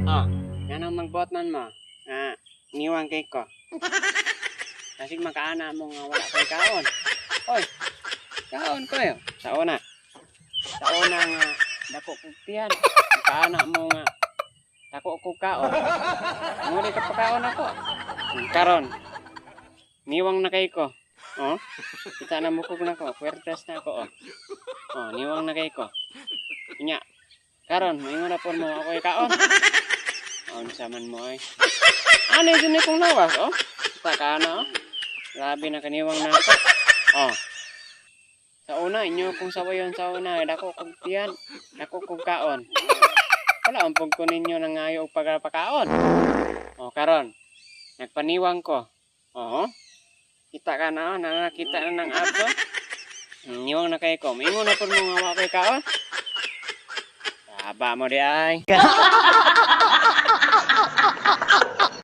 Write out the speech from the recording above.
Oh, ganang magbuot man mo. Niwang kay ko. Kasi makaana mo nga wala kay kaon. Oy, kaon ko yun. Sa una nga, dako kong tiyan. Makaana mo nga, dako kong kaon. Muli ka pa kaon ako. Karon, niwang na kay ko. Oh, kita na mukog na ko. Puwertas na ako. Oh, niwang na kay ko. Nya, karon, maingon na po mo ako kaon. Oh, saman mo ay. Ano yun kong lawas, oh? Taka na, oh. Grabe na kaniwang na ako. Oh. Sa una, inyo kong sawayon sa una. Dako kong tiyan. Dako kong kaon. Wala, umpog ko ninyo ng ngayo pagpakaon. Oh, karon. Nagpaniwang ko. Oh. Kita ka na, oh. Nakita na ng abso. Niwang na kayo ko. Maingon na po mo nga kay kaon. Aba mo di ay.